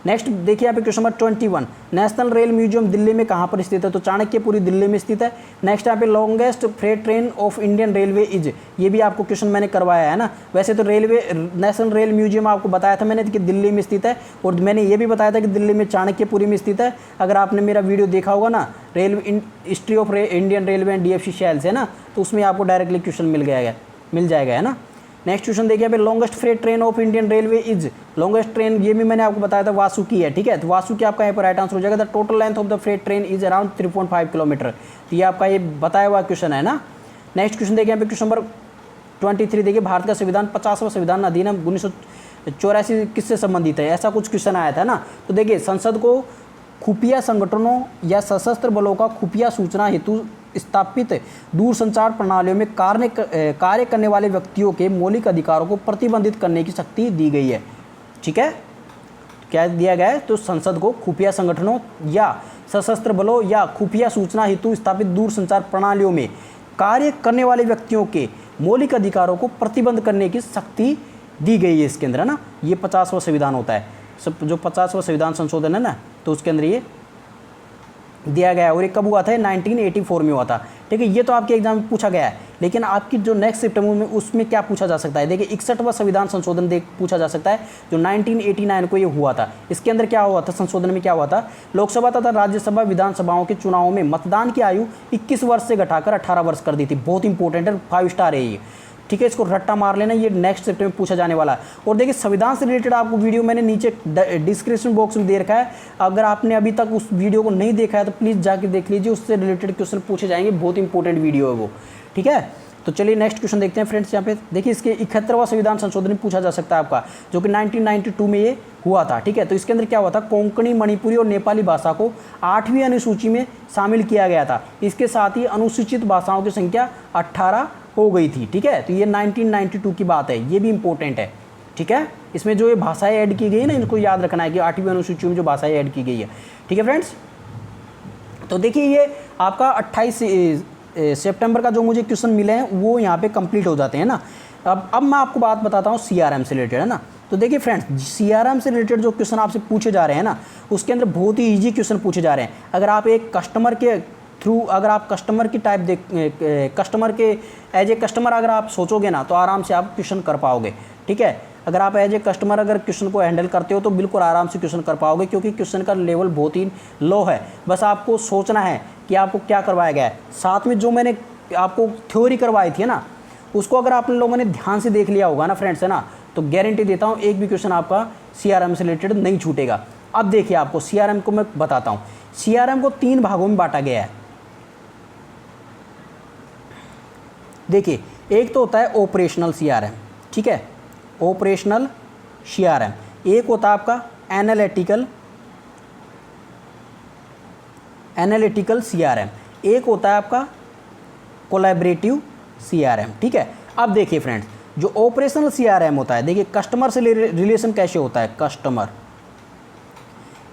नेक्स्ट देखिए यहाँ पे question number 21, national rail museum Delhi में कहाँ पर स्थित है, तो चाणक्यपुरी दिल्ली में स्थित है। नेक्स्ट यहाँ पे longest freight train of Indian railway is, ये भी आपको क्वेश्चन मैंने करवाया है ना। वैसे तो रेलवे नेशनल रेल म्यूजियम आपको बताया था मैंने कि दिल्ली में स्थित है, और मैंने ये भी बताया था कि दिल्ली में चाणक्यपुरी में स्थित है। अगर आपने मेरा वीडियो देखा होगा ना, railway history of Indian railway and DFC शेल से ना, तो उसमें आपको डायरेक्टली क्वेश्चन मिल जाएगा, है ना। नेक्स्ट क्वेश्चन देखिए यहाँ पे longest freight train of Indian railway is, longest train ये भी मैंने आपको बताया था वासुकी है, ठीक है। तो वासुकी आपका यहाँ पर राइट आंसर हो जाएगा। The total length of the freight train is around 3.5 kilometre. तो ये आपका ये बताया हुआ क्वेश्चन है ना। नेक्स्ट क्वेश्चन देखिए यहाँ पे क्वेश्चन नंबर 23 देखिए, भारत का संविधान 50वां संविधान अधिनियम 1984 किससे संबंधित है, ऐसा कुछ क्वेश्चन आया था ना। तो देखिए संसद को खुफिया संगठनों या सशस्त्र बलों का खुफिया सूचना हेतु स्थापित दूरसंचार प्रणालियों में कार्य करने वाले व्यक्तियों के मौलिक अधिकारों को प्रतिबंधित करने की शक्ति दी गई है, ठीक है। क्या दिया गया है, तो संसद को खुफिया संगठनों या सशस्त्र बलों या खुफिया सूचना हेतु स्थापित दूरसंचार प्रणालियों में कार्य करने वाले व्यक्तियों के मौलिक अधिकारों को प्रतिबंध करने की शक्ति दी गई है इसके अंदर, है ना। ये 50वां संविधान होता है, सब जो 50वां संविधान संशोधन है ना, तो उसके अंदर ये दिया गया है। और ये कब हुआ था, 1984 में हुआ था, ठीक है। ये तो आपके एग्जाम में पूछा गया है, लेकिन आपकी जो नेक्स्ट सितंबर में उसमें क्या पूछा जा सकता है, देखिए 61वां संविधान संशोधन पूछा जा सकता है, जो 1989 को ये हुआ था। इसके अंदर क्या हुआ था, संशोधन में क्या हुआ था, लोकसभा तथा राज्यसभा विधानसभाओं के चुनावों में मतदान की आयु 21 वर्ष से घटाकर 18 वर्ष कर दी थी। बहुत इंपॉर्टेंट है, 5 स्टार है ये, ठीक है। इसको रट्टा मार लेना, ये नेक्स्ट सेक्टर में पूछा जाने वाला है। और देखिए संविधान से रिलेटेड आपको वीडियो मैंने नीचे डिस्क्रिप्शन बॉक्स में दे रखा है, अगर आपने अभी तक उस वीडियो को नहीं देखा है तो प्लीज़ जाके देख लीजिए, उससे रिलेटेड क्वेश्चन पूछे जाएंगे, बहुत इंपॉर्टेंट वीडियो है वो, ठीक है। तो चलिए नेक्स्ट क्वेश्चन देखते हैं फ्रेंड्स। यहाँ पे देखिए इसके 71वां संविधान संशोधन पूछा जा सकता है आपका, जो कि 1992 में ये हुआ था, ठीक है। तो इसके अंदर क्या हुआ था, कोंकणी, मणिपुरी और नेपाली भाषा को 8वीं अनुसूची में शामिल किया गया था। इसके साथ ही अनुसूचित भाषाओं की संख्या 18 हो गई थी, ठीक है। तो ये 1992 की बात है, ये भी इंपॉर्टेंट है, ठीक है। इसमें जो ये भाषाएं ऐड की गई है ना, इनको याद रखना है कि 8वीं अनुसूची में जो भाषाएं ऐड की गई है, ठीक है फ्रेंड्स। तो देखिए ये आपका 28 सितंबर का जो मुझे क्वेश्चन मिले हैं वो यहाँ पे कंप्लीट हो जाते हैं ना। अब मैं आपको बात बताता हूँ CRM से रिलेटेड, है ना। तो देखिए फ्रेंड्स, CRM से रिलेटेड जो क्वेश्चन आपसे पूछे जा रहे हैं ना, उसके अंदर बहुत ही ईजी क्वेश्चन पूछे जा रहे हैं। अगर आप एक कस्टमर के थ्रू, अगर आप कस्टमर की कस्टमर के एज ए कस्टमर अगर आप सोचोगे ना, तो आराम से आप क्वेश्चन कर पाओगे, ठीक है। अगर आप एज ए कस्टमर अगर क्वेश्चन को हैंडल करते हो तो बिल्कुल आराम से क्वेश्चन कर पाओगे, क्योंकि क्वेश्चन का लेवल बहुत ही लो है। बस आपको सोचना है कि आपको क्या करवाया गया है। साथ में जो मैंने आपको थ्योरी करवाई थी ना, उसको अगर आप लोगों ने ध्यान से देख लिया होगा ना फ्रेंड्स, है ना, तो गारंटी देता हूँ एक भी क्वेश्चन आपका CRM से रिलेटेड नहीं छूटेगा। अब देखिए आपको CRM को मैं बताता हूँ। CRM को 3 भागों में बांटा गया है। देखिए एक तो होता है ऑपरेशनल CRM, ठीक है, ऑपरेशनल CRM। एक होता है आपका एनालिटिकल CRM। एक होता है आपका कोलैबोरेटिव CRM, ठीक है। अब देखिए फ्रेंड्स, जो ऑपरेशनल CRM होता है, देखिए कस्टमर से रिलेशन कैसे होता है,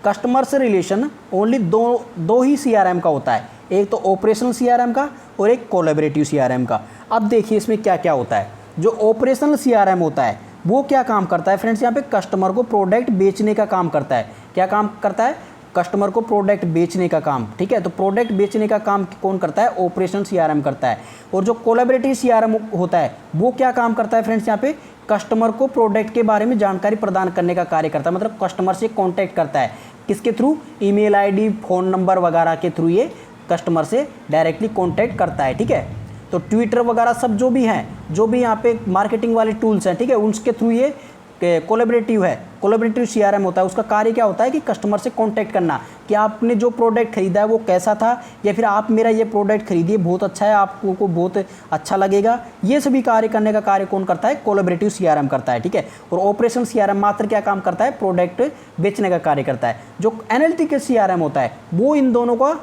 कस्टमर से रिलेशन ओनली दो ही CRM का होता है, एक तो ऑपरेशनल CRM का और एक कोलैबोरेटिव CRM का। अब देखिए इसमें क्या क्या होता है। जो ऑपरेशनल CRM होता है वो क्या काम करता है फ्रेंड्स, यहाँ पे कस्टमर को प्रोडक्ट बेचने का काम करता है। क्या काम करता है, कस्टमर को प्रोडक्ट बेचने का काम, ठीक है। तो प्रोडक्ट बेचने का काम कौन करता है, ऑपरेशनल CRM करता है। और जो कोलैबोरेटिव CRM होता है वो क्या काम करता है फ्रेंड्स, यहाँ पे कस्टमर को प्रोडक्ट के बारे में जानकारी प्रदान करने का कार्य करता है। मतलब कस्टमर से कॉन्टैक्ट करता है, किसके through, email ID, phone number वगैरह के थ्रू ये कस्टमर से डायरेक्टली कॉन्टैक्ट करता है, ठीक है। तो ट्विटर वगैरह सब जो भी हैं, जो भी यहाँ पे मार्केटिंग वाले टूल्स हैं, ठीक है, उसके थ्रू ये कोलैबोरेटिव है, कोलैबोरेटिव सीआरएम होता है। उसका कार्य क्या होता है कि कस्टमर से कांटेक्ट करना कि आपने जो प्रोडक्ट खरीदा है वो कैसा था, या फिर आप मेरा ये प्रोडक्ट खरीदिए बहुत अच्छा है, आपको बहुत अच्छा लगेगा। ये सभी कार्य करने का कार्य कौन करता है? कोलैबोरेटिव सीआरएम करता है, ठीक है। और ऑपरेशन सीआरएम मात्र क्या काम करता है? प्रोडक्ट बेचने का कार्य करता है। जो एनालिटिकल सीआरएम होता है वो इन दोनों का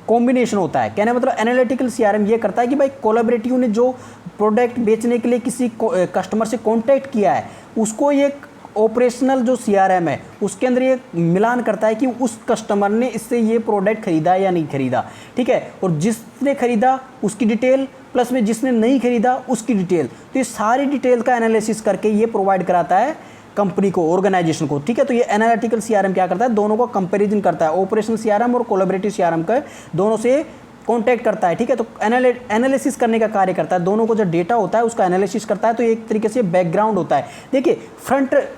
कॉम्बिनेशन होता है। कहने मतलब एनालिटिकल सीआरएम ये करता है कि भाई कोलैबोरेटिव ने जो प्रोडक्ट बेचने के लिए किसी कस्टमर से कांटेक्ट किया है उसको ये ऑपरेशनल जो सीआरएम है उसके अंदर ये मिलान करता है कि उस कस्टमर ने इससे ये प्रोडक्ट खरीदा या नहीं खरीदा, ठीक है। और जिसने खरीदा उसकी डिटेल प्लस में जिसने नहीं खरीदा उसकी डिटेल, तो ये सारी डिटेल का एनालिसिस करके ये प्रोवाइड कराता है कंपनी को, ऑर्गेनाइजेशन को, ठीक है। तो ये एनालिटिकल सीआरएम क्या करता है? दोनों को कंपैरिजन करता है, ऑपरेशनल सीआरएम और कोलैबोरेटिव सीआरएम का दोनों से कॉन्टैक्ट करता है, ठीक है। तो एनालिसिस करने का कार्य करता है, दोनों को जो डेटा होता है उसका एनालिसिस करता है। तो एक तरीके से बैकग्राउंड होता है। देखिए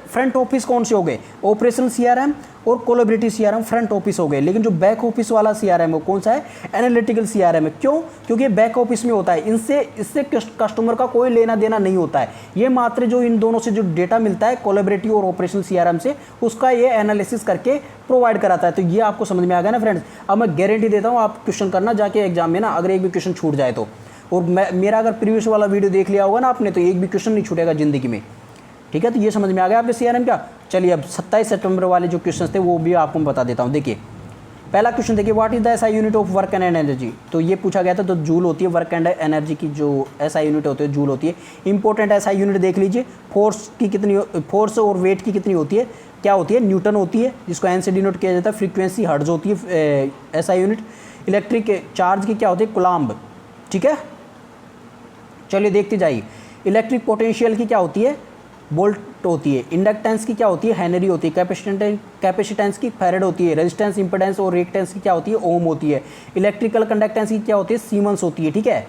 फ्रंट ऑफिस कौन से हो गए? ऑपरेशनल सीआरएम और कोलैबोरेटिव सीआरएम फ्रंट ऑफिस हो गए, लेकिन जो बैक ऑफिस वाला सीआरएम है कौन सा है? एनालिटिकल सीआरएम है। क्यों? क्योंकि बैक ऑफिस में होता है, इससे कस्टमर का कोई लेना देना नहीं होता है। ये मात्र जो इन दोनों से जो डेटा मिलता है कोलैबोरेटिव और ऑपरेशनल सीआरएम से, उसका ये एनालिसिस करके प्रोवाइड कराता है। तो ये आपको समझ में आ गया ना फ्रेंड्स। अब मैं गारंटी देता हूँ आप क्वेश्चन करना जाके एग्जाम में ना, अगर एक भी क्वेश्चन छूट जाए तो, और मेरा अगर प्रीवियस वाला वीडियो देख लिया होगा ना आपने, तो एक भी क्वेश्चन नहीं छूटेगा जिंदगी में, ठीक है। तो ये समझ में आ गया आपके सीआरएम का। चलिए अब 27 सितंबर वाले जो क्वेश्चन थे वो भी आपको बता देता हूँ। देखिए पहला क्वेश्चन देखिए, what is the SI unit of work and energy. तो ये पूछा गया था। तो जूल होती है, वर्क एंड एनर्जी की जो एसआई यूनिट होती है जूल होती है। इंपॉर्टेंट एसआई यूनिट देख लीजिए। फोर्स की कितनी, फोर्स और वेट की कितनी होती है? क्या होती है? न्यूटन होती है, जिसको एन से डिनोट किया जाता है। फ्रीक्वेंसी हर्ट्ज होती है एसआई यूनिट। इलेक्ट्रिक चार्ज की क्या होती है? कूलम्ब, ठीक है। चलिए देखते जाइए। इलेक्ट्रिक पोटेंशियल की क्या होती है? वोल्ट होती है। इंडक्टेंस की क्या होती है? हेनरी होती है। कैपेसिटेंस की फैराड होती है। रेजिस्टेंस, इंपेडेंस और रिएक्टेंस की क्या होती है? ओम होती है। इलेक्ट्रिकल कंडक्टेंस की क्या होती है? सीमेंस होती है, ठीक है।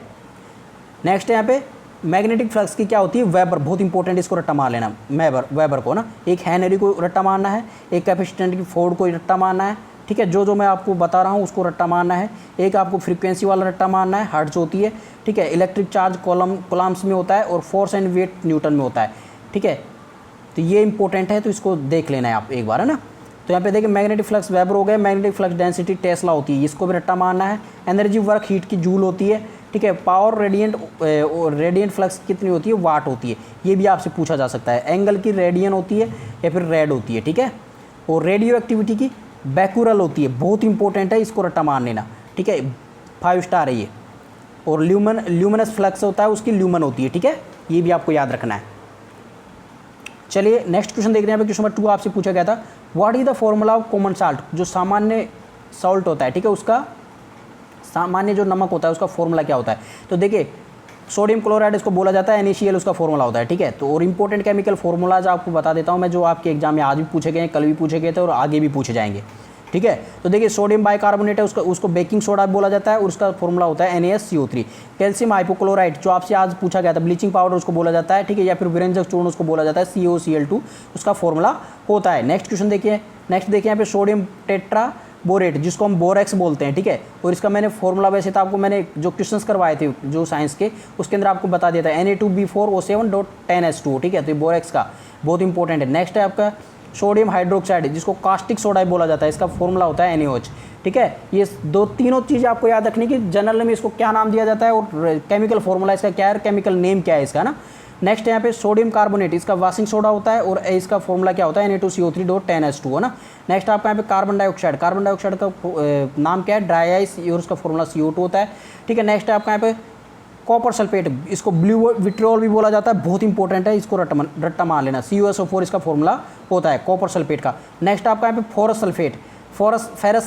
नेक्स्ट यहाँ पे मैग्नेटिक फ्लक्स की क्या होती है? वेबर। बहुत इंपॉर्टेंट, इसको रट्टा मार लेना, वेबर को ना। एक हेनरी को रट्टा मारना है, एक कैपेसिटेंट की फोर्ड को रट्टा मारना है, ठीक है। जो मैं आपको बता रहा हूँ उसको रट्टा मारना है। एक आपको फ्रीक्वेंसी वाला रट्टा मारना है, हर्ट्ज होती है, ठीक है। इलेक्ट्रिक चार्ज कॉलम्स में होता है, और फोर्स एंड वेट न्यूटन में होता है, ठीक है। तो ये इंपॉर्टेंट है, तो इसको देख लेना है आप एक बार, है ना। तो यहाँ पे देखिए मैग्नेटिक फ्लक्स वेबर हो गए। मैग्नेटिक फ्लक्स डेंसिटी टेस्ला होती है, इसको भी रट्टा मारना है। एनर्जी वर्क हीट की जूल होती है, ठीक है। पावर रेडियंट फ्लक्स कितनी होती है? वाट होती है। ये भी आपसे पूछा जा सकता है। एंगल की रेडियन होती है या फिर रेड होती है, ठीक है। और रेडियो एक्टिविटी की बैकुरल होती है, बहुत इंपॉर्टेंट है, इसको रट्टा मार लेना, ठीक है। 5 स्टार है ये। और ल्यूमिनस फ्लक्स होता है, उसकी ल्यूमन होती है, ठीक है। ये भी आपको याद रखना है। चलिए नेक्स्ट क्वेश्चन देख रहे हैं। क्वेश्चन नंबर 2 आपसे पूछा गया था, what is the formula of common salt. जो सामान्य सॉल्ट होता है, ठीक है, उसका सामान्य जो नमक होता है उसका फॉर्मूला क्या होता है? तो देखिए सोडियम क्लोराइड इसको बोला जाता है, NaCl उसका फॉर्मूला होता है, ठीक है। तो और इंपॉर्टेंट केमिकल फॉर्मूलाज आपको बता देता हूँ मैं, जो आपके एग्जाम में आज भी पूछे गए हैं, कल भी पूछे गए थे और आगे भी पूछे जाएंगे, ठीक है। तो देखिए सोडियम बाइकार्बोनेट है, उसको बेकिंग सोडा बोला जाता है, और उसका फॉर्मूला होता है NaSCO3। कैल्शियम हाइपोक्लोराइड जो आपसे आज पूछा गया था, ब्लीचिंग पाउडर उसको बोला जाता है, ठीक है, या फिर विरंजक चूर्ण उसको बोला जाता है, COCl2 उसका फॉर्मूला होता है। नेक्स्ट क्वेश्चन देखिए। नेक्स्ट देखिए यहाँ पे सोडियम टेट्रा बोरेट, जिसको हम बोरेक्स बोलते हैं, ठीक है। और इसका मैंने फॉर्मूला वैसे तो आपको मैंने जो क्वेश्चंस करवाए थे जो साइंस के, उसके अंदर आपको बता दिया था, Na2B4O7.10H2O, ठीक है। तो ये बोरेक्स का बहुत इंपॉर्टेंट है। नेक्स्ट है आपका सोडियम हाइड्रोक्साइड, जिसको कास्टिक सोडा बोला जाता है, इसका फॉर्मूला होता है NaOH, ठीक है। ये तीनों चीज़ आपको याद रखनी कि जनरल में इसको क्या नाम दिया जाता है और केमिकल फॉर्मूला इसका क्या है, केमिकल नेम क्या है इसका ना। नेक्स्ट यहाँ पे सोडियम कार्बोनेट, इसका वाशिंग सोडा होता है, और इसका फॉर्मूला क्या होता है? Na2CO3.10H2O, है ना। नेक्स्ट आपका यहाँ पे कार्बन डाइऑक्साइड का नाम क्या है? ड्राई आइस, और उसका फॉर्मूला CO2 होता है, ठीक है। नेक्स्ट आपका यहाँ पे कॉपर सल्फेट, इसको ब्लू विट्रियोल भी बोला जाता है, बहुत इंपॉर्टेंट है, इसको रट्टा मान लेना। CuSO4 इसका फॉर्मूला होता है कॉपर सल्फेट का। नेक्स्ट आपका यहाँ पे फेरस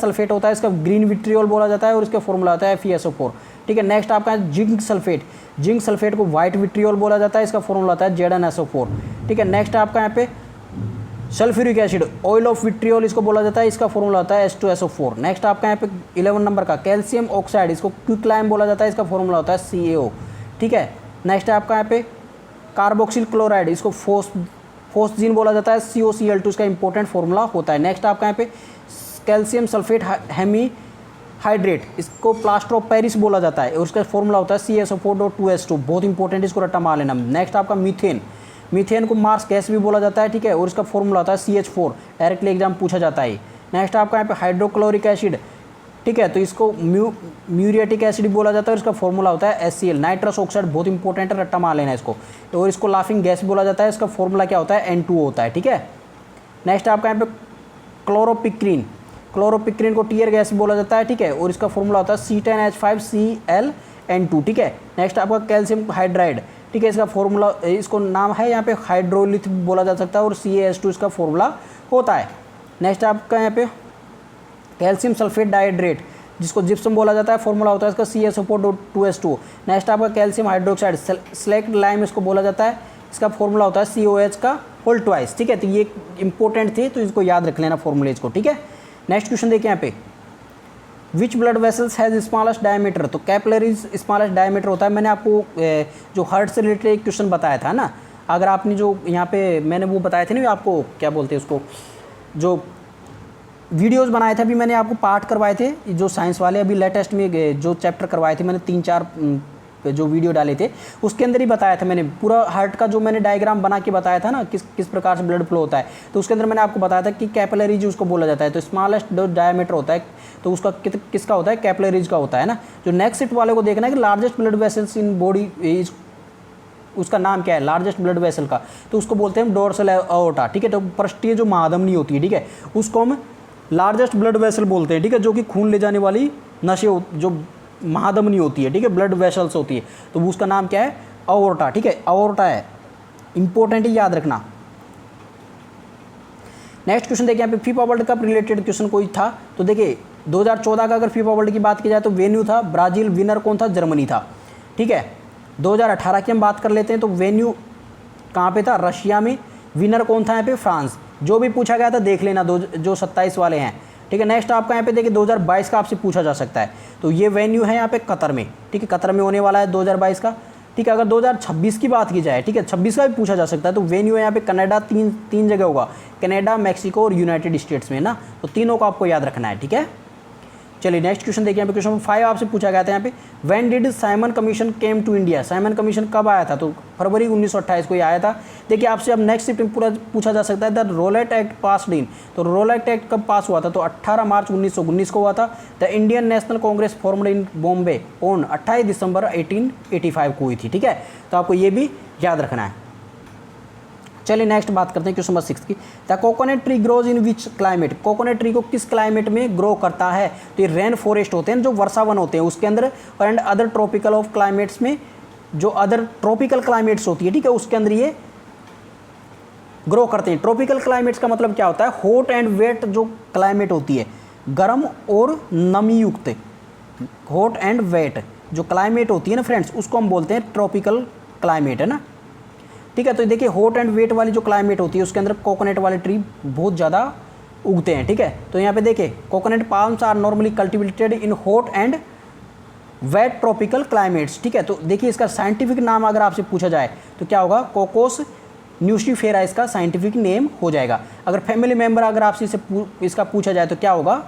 सल्फेट होता है, इसका ग्रीन विट्रियोल बोला जाता है, और इसका फॉर्मूला होता है FeSO4, ठीक है। नेक्स्ट आपका जिंक सल्फेट को व्हाइट विट्रियोल बोला जाता है, इसका फॉर्मूला होता है ZnSO4, ठीक है। नेक्स्ट आपका यहाँ पे sulphuric acid, oil of vitriol इसको बोला जाता है, इसका फॉर्मूला होता है H2SO4। नेक्स्ट आपका यहाँ पे 11 नंबर का कैल्शियम ऑक्साइड, इसको क्विकलाइम बोला जाता है, इसका फॉर्मूला होता है CaO, ठीक है। नेक्स्ट है आपका यहाँ पे कार्बोक्सिल क्लोराइड, इसको फोस्जीन बोला जाता है, COCl2 इसका इंपॉर्टेंट फॉर्मूला होता है। नेक्स्ट आपका यहाँ पे कैल्शियम सल्फेट हाइड्रेट, इसको प्लास्टर ऑफ पेरिस बोला जाता है और उसका फॉर्मूला होता है CSO4.2H2, बहुत इंपॉर्टेंट, इसको रट्टा मार लेना। नेक्स्ट आपका मीथेन, मीथेन को मार्स गैस भी बोला जाता है, ठीक है, और इसका फॉर्मूला होता है CH4, डायरेक्टली एग्जाम पूछा जाता है। नेक्स्ट आपका यहाँ पे हाइड्रोक्लोरिक एसिड, ठीक है, तो इसको म्यूरियाटिक एसिड बोला जाता है और इसका फॉर्मूला होता है HCl। नाइट्रस ऑक्साइड बहुत इंपॉर्टेंट है, रट्टा मार लेना इसको, और इसको लाफिंग गैस बोला जाता है, इसका फॉर्मूला क्या होता है N2 होता है, ठीक है। नेक्स्ट आपका यहाँ पे क्लोरोपिक्रीन, क्लोरोपिक्रीन को टीयर गैस बोला जाता है, ठीक है, और इसका फॉर्मूला होता है C10H5Cl N2, ठीक है। नेक्स्ट आपका कैल्शियम हाइड्राइड, ठीक है, इसका फॉर्मूला, इसको नाम है यहाँ पे हाइड्रोलिथ बोला जा सकता है और CaH2 इसका फॉर्मूला होता है। नेक्स्ट आपका यहाँ पे कैल्शियम सल्फेट डाइहाइड्रेट, जिसको जिप्सम बोला जाता है, फॉर्मूला होता है इसका CaSO4.2H2। नेक्स्ट आपका कैल्शियम हाइड्रोक्साइड स्लेक्ट लाइम इसको बोला जाता है, इसका फॉर्मूला होता है COH का होल ट्वाइस, ठीक है। तो ये इंपॉर्टेंट थे, तो इसको याद रख लेना फॉर्मूलेज को, ठीक है। नेक्स्ट क्वेश्चन देखिए यहाँ पे, which blood vessels has smallest diameter, तो कैपिलरीज स्मॉलेस्ट डायमीटर होता है। मैंने आपको जो हार्ट से रिलेटेड एक क्वेश्चन बताया था ना, अगर आपने जो यहाँ पे मैंने वो बताए थे ना, आपको क्या बोलते हैं उसको, जो वीडियोस बनाए थे, अभी मैंने आपको पार्ट करवाए थे जो साइंस वाले, अभी लेटेस्ट में जो चैप्टर करवाए थे मैंने 3-4 जो वीडियो डाले थे, उसके अंदर ही बताया था मैंने पूरा हार्ट का, जो मैंने डायग्राम बना के बताया था ना, किस प्रकार से ब्लड फ्लो होता है, तो उसके अंदर मैंने आपको बताया था कि कैपिलरीज उसको बोला जाता है। तो स्मॉलेस्ट जो डायमीटर होता है तो उसका किसका होता है, कैपिलरीज का होता है ना। जो नेक्स्ट सिट वाले को देखना है कि largest blood vessels in body is, उसका नाम क्या है लार्जेस्ट ब्लड वेसल का, तो उसको बोलते हैं डोर्सल एओर्टा, ठीक है। तो पृष्ठीय जो महाधमनी होती है, ठीक है, उसको हम लार्जेस्ट ब्लड वेसल बोलते हैं, ठीक है, जो कि खून ले जाने वाली नशे जो महाधमनी होती है, ठीक है, ब्लड वेसल्स होती है, तो उसका नाम क्या है, एओर्टा, ठीक है, एओर्टा है, इंपॉर्टेंट है, याद रखना। नेक्स्ट क्वेश्चन देखिए यहाँ पे, FIFA world cup related question कोई था, तो देखिए 2014 का अगर फीफा वर्ल्ड की बात की जाए तो वेन्यू था ब्राज़ील, विनर कौन था, जर्मनी था, ठीक है। 2018 की हम बात कर लेते हैं, तो वेन्यू कहाँ पे था, रशिया में, विनर कौन था यहाँ पे, फ्रांस। जो भी पूछा गया था देख लेना, जो 27 वाले हैं, ठीक है। नेक्स्ट आपका यहाँ पे देखिए 2022 का आपसे पूछा जा सकता है, तो ये वेन्यू है यहाँ पे कतर में, ठीक है, कतर में होने वाला है 2022 का, ठीक है। अगर 2026 की बात की जाए, ठीक है, 26 का भी पूछा जा सकता है, तो वेन्यू है यहाँ पे कनाडा, तीन जगह होगा, कनाडा, मैक्सिको और यूनाइटेड स्टेट्स में ना, तो तीनों को आपको याद रखना है, ठीक है। चलिए नेक्स्ट क्वेश्चन देखिए, यहाँ पे क्वेश्चन 5 आपसे पूछा गया था यहाँ पे, when did Simon commission came to India, Simon commission कब आया था, तो फरवरी 1928 को ही आया था। देखिए आपसे अब नेक्स्ट शिफ्ट में पूरा पूछा जा सकता है, the Rowlatt act passed in, तो रोलेट एक्ट कब पास हुआ था, तो 18 मार्च 1919 को हुआ था। The Indian national Congress formed in Bombay on 28 दिसंबर 1885 को हुई थी, ठीक है, तो आपको ये भी याद रखना है। चलिए नेक्स्ट बात करते हैं क्वेश्चन नंबर 6 की, the coconut tree grows in which climate, coconut tree को किस क्लाइमेट में ग्रो करता है, तो ये रेन फॉरेस्ट होते हैं, जो वर्षावन होते हैं उसके अंदर, and other tropical of climates में, जो अदर ट्रॉपिकल क्लाइमेट्स होती है, ठीक है, उसके अंदर ये ग्रो करते हैं। ट्रॉपिकल क्लाइमेट्स का मतलब क्या होता है, हॉट एंड वेट जो क्लाइमेट होती है, गर्म और नमी युक्त, हॉट एंड वेट जो क्लाइमेट होती है ना फ्रेंड्स, उसको हम बोलते हैं ट्रॉपिकल क्लाइमेट, है ना, ठीक है। तो देखिए हॉट एंड वेट वाली जो क्लाइमेट होती है उसके अंदर कोकोनट वाले ट्री बहुत ज़्यादा उगते हैं, ठीक है। तो यहाँ पे देखिए coconut palms are normally cultivated in hot and wet tropical climates, ठीक है। तो देखिए इसका साइंटिफिक नाम अगर आपसे पूछा जाए तो क्या होगा, कोकोस न्यूसिफेरा इसका साइंटिफिक नेम हो जाएगा। अगर फैमिली मेम्बर अगर आपसे इसका पूछा जाए तो क्या होगा,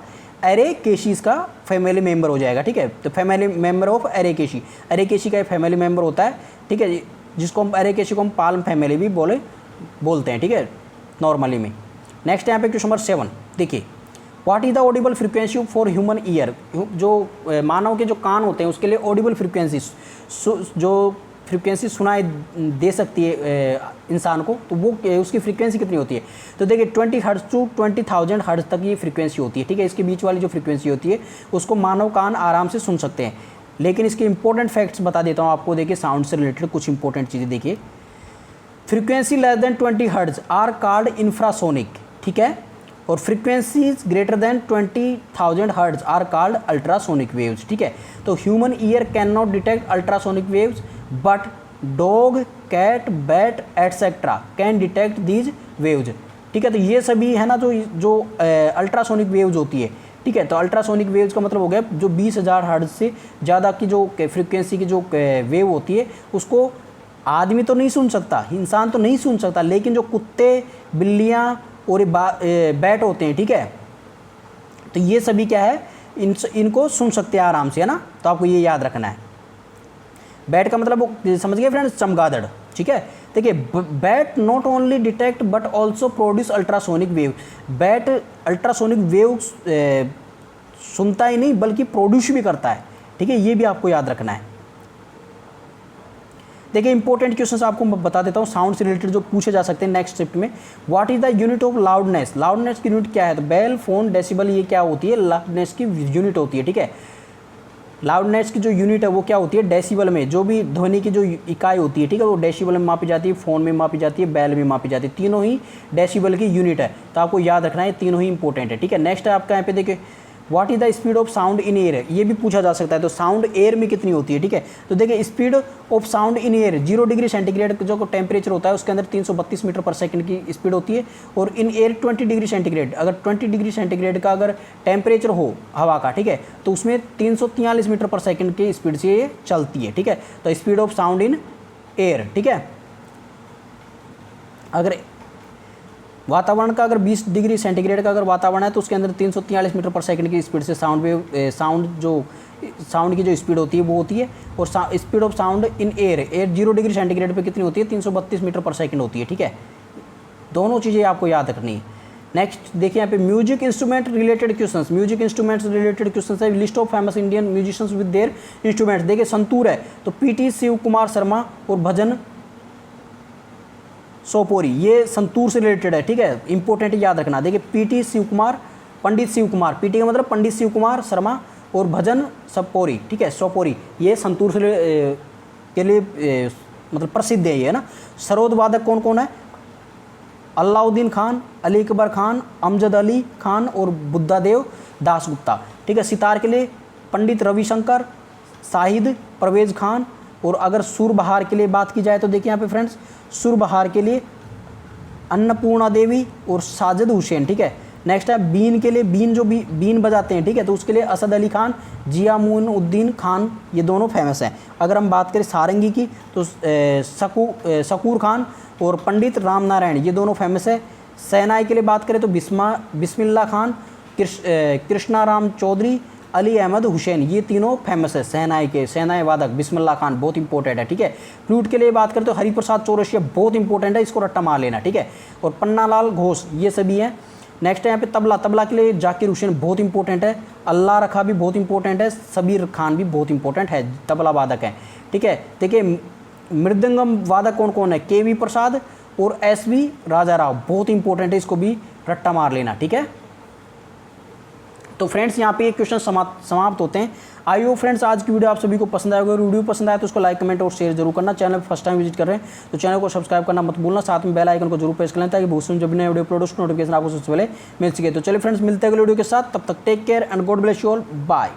एरेकेशी इसका फैमिली मेम्बर हो जाएगा, ठीक है। तो फैमिली मेम्बर ऑफ एरेकेशी, एरेकेशी का एक फैमिली मेम्बर होता है, ठीक है, जिसको हम एरेकेशी को हम पाल्म फैमिली भी बोलते हैं, ठीक है, नॉर्मली में। नेक्स्ट यहाँ पे क्वेश्चन नंबर 7 देखिए, what is the Audible frequency for human ear, जो मानव के जो कान होते हैं उसके लिए ऑडिबल फ्रीक्वेंसी, जो फ्रीक्वेंसी सुनाई दे सकती है इंसान को, तो वो उसकी फ्रीक्वेंसी कितनी होती है, तो देखिए 20 हर्ट्ज टू 20,000 हर्ट्ज तक ये फ्रीक्वेंसी होती है, ठीक है। इसके बीच वाली जो फ्रीक्वेंसी होती है उसको मानव कान आराम से सुन सकते हैं। लेकिन इसके इंपॉर्टेंट फैक्ट्स बता देता हूँ आपको, देखिए साउंड से रिलेटेड कुछ इंपॉर्टेंट चीज़ें देखिए, frequency less than 20 hertz are called infrasonic, ठीक है, और frequencies greater than 20,000 hertz are called ultrasonic waves, ठीक है। तो human ear can not detect ultrasonic waves but dog, cat, bat etcetera can detect these waves, ठीक है। तो ये सभी है ना जो अल्ट्रासोनिक वेव्स होती है, ठीक है। तो अल्ट्रासोनिक वेव्स का मतलब हो गया जो 20,000 हर्ट्ज से ज़्यादा की जो फ्रीक्वेंसी की जो वेव होती है उसको आदमी तो नहीं सुन सकता, इंसान तो नहीं सुन सकता, लेकिन जो कुत्ते, बिल्लियाँ और बैट होते हैं, ठीक है, तो ये सभी क्या है इनको सुन सकते हैं आराम से, है ना। तो आपको ये याद रखना है। बैट का मतलब समझ गए फ्रेंड्स, चमगादड़, ठीक है। देखिए bat not only detect but also produce ultrasonic wave. Bat ultrasonic wave सुनता ही नहीं बल्कि प्रोड्यूस भी करता है, ठीक है। ये भी आपको याद रखना है। देखिए इंपॉर्टेंट क्वेश्चंस आपको बता देता हूँ साउंड से रिलेटेड जो पूछे जा सकते हैं नेक्स्ट शिफ्ट में। What is the unit of loudness. Loudness की यूनिट क्या है, तो बेल, फोन, डेसिबल, ये क्या होती है, लाउडनेस की यूनिट होती है, ठीक है। लाउडनेस की जो यूनिट है वो क्या होती है, डेसिबल में। जो भी ध्वनि की जो इकाई होती है, ठीक है, वो डेसिबल में मापी जाती है, फोन में मापी जाती है, बेल में मापी जाती है। तीनों ही डेसिबल की यूनिट है, तो आपको याद रखना है, तीनों ही इंपॉर्टेंट है, ठीक है। नेक्स्ट है आपका यहाँ पे देखिए what is the speed of sound in air, ये भी पूछा जा सकता है। तो साउंड एयर में कितनी होती है, ठीक है। तो देखिए speed of sound in air 0 degree centigrade जो टेम्परेचर होता है उसके अंदर 332 मीटर पर सेकंड की स्पीड होती है। और इन एयर 20 डिग्री सेंटीग्रेड, अगर 20 डिग्री सेंटीग्रेड का अगर टेम्परेचर हो हवा का, ठीक है, तो उसमें 343 मीटर पर सेकंड की स्पीड से ये चलती है, ठीक है। तो speed of sound in air, ठीक है। अगर वातावरण का अगर 20 डिग्री सेंटीग्रेड का अगर वातावरण है तो उसके अंदर 343 मीटर पर सेकंड की स्पीड से साउंड की जो स्पीड होती है वो होती है। और speed of sound in air 0 degree centigrade पे कितनी होती है, 332 मीटर पर सेकंड होती है, ठीक है। दोनों चीज़ें आपको याद रखनी है। नेक्स्ट देखिए यहाँ पे music instrument related questions. Music instruments related questions है। List of famous Indian musicians with their instruments. देखिए संतूर है तो पीटी शिव कुमार शर्मा और भजन सोपोरी, ये संतूर से रिलेटेड है, ठीक है। इंपॉर्टेंट याद रखना। देखिए पीटी शिव कुमार, पंडित शिव कुमार, पीटी का मतलब पंडित शिव कुमार शर्मा और भजन सपोरी, ठीक है, सोपोरी, ये संतूर से के लिए मतलब प्रसिद्ध है ये, है ना। सरोद वादक कौन कौन है, अलाउद्दीन खान, अली अकबर खान, अमजद अली खान और बुद्धादेव दासगुप्ता, ठीक है। सितार के लिए पंडित रविशंकर, शाहिद परवेज खान। और अगर सुरबहार के लिए बात की जाए तो देखिए यहाँ पे फ्रेंड्स सुरबहार के लिए अन्नपूर्णा देवी और साजिद हुसैन, ठीक है। नेक्स्ट है बीन के लिए, बीन जो भी बीन बजाते हैं, ठीक है, तो उसके लिए असद अली खान, जियामुद्दीन खान, ये दोनों फेमस हैं। अगर हम बात करें सारंगी की तो शकूर खान और पंडित राम नारायण, ये दोनों फेमस है। सेनाई के लिए बात करें तो बिस्मिल्ला खान, कृष्णा राम चौधरी, अली अहमद हुसैन, ये तीनों फेमस है। सेनाई वादक बिस्मिल्ला खान बहुत इंपॉर्टेंट है, ठीक है। फ्लूट के लिए बात करें तो हरिप्रसाद चौरसिया बहुत इंपॉर्टेंट है, इसको रट्टा मार लेना, ठीक है। और पन्नालाल घोष, ये सभी हैं। नेक्स्ट है यहाँ पे तबला के लिए जाकिर हुसैन बहुत इंपॉर्टेंट है। अल्लाह रखा भी बहुत इंपॉर्टेंट है। सबीर खान भी बहुत इंपॉर्टेंट है, तबला वादक है, ठीक है। देखिए मृदंगम वादक कौन कौन है, केवी प्रसाद और एसवी राजा राव, बहुत इंपॉर्टेंट है, इसको भी रट्टा मार लेना, ठीक है। तो फ्रेंड्स यहाँ पे ये क्वेश्चन समाप्त होते हैं। आई होप फ्रेंड्स आज की वीडियो आप सभी को पसंद आएगा। वीडियो पसंद आए तो उसको लाइक, कमेंट और शेयर जरूर करना। चैनल पर फर्स्ट टाइम विजिट कर रहे हैं तो चैनल को सब्सक्राइब करना मत भूलना। साथ में बेल आइकन को जरूर प्रेस कर लें ताकि भविष्य में जब नए वीडियो अपलोड हो उसकी नोटिफिकेशन आपको सबसे पहले मिल सके। तो चलिए फ्रेंड्स मिलते हैं अगले वीडियो के साथ, तब तक take care and God bless you all, bye.